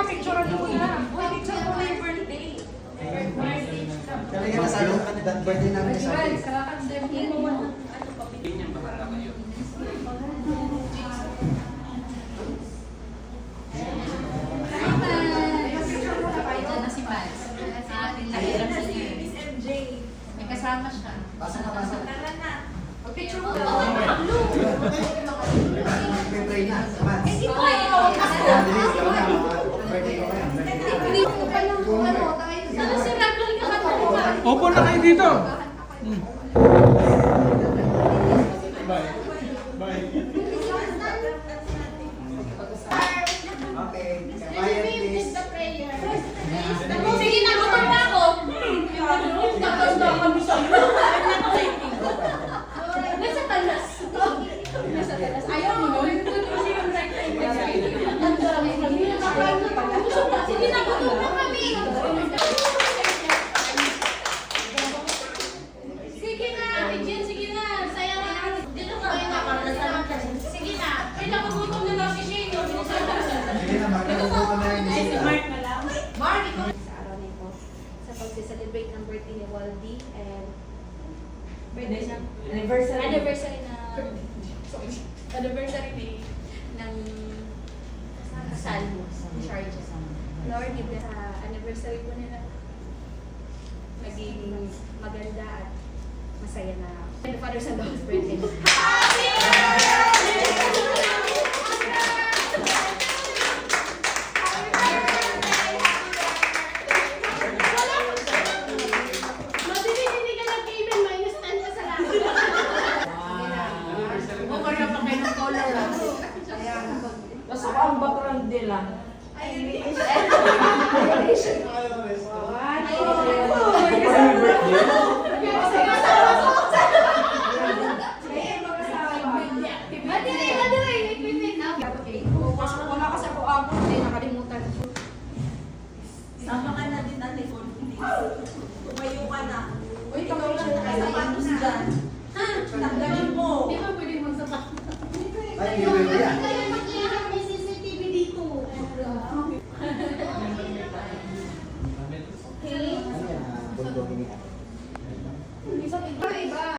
picture mo na. Picture mo na yung birthday. Talaga nasalo ka na that birthday namin sa atin. Ganyan, bahala kayo. May kasama siya. Pasa na, pasa. Picture mo na. May pray na. Mats. Hindi po eh. Denise, ikaw na. Birthday ko ngayon. Sana si Raglan ka ba? Opo na kayo dito. Okay. Quiet, please. Sige na, gutom na ako. Tapos na kami sa Nasa talas. Nasa talas. Ayaw mo nun? Kasi yung right time na sige na, gutom na kami. Sige na, Jen, sige na. Saya na. Dito ka. Sige na. Ay, nakugutom na lang si Shane. Sige na, magkagusto ko na yung bisita. Mark, ikaw. Sa araw na ito, sa pag-celebrate ng birthday ni Waldy and anniversary ni ng kasal mo ni Charles. Lord, give them sa anniversary po nila maging maganda at masaya na and the Father's and the Holy Spirit. Basta ko ang background nila. Wala kasi ako abot eh, nakalimutan ko. Sama ka na din ate ko. Tumayo ka na. Uy, Ikaw lang nakasapatos dyan. Tanggalin mo. Di ba pwede magsapak? Ay, hindi mo yan.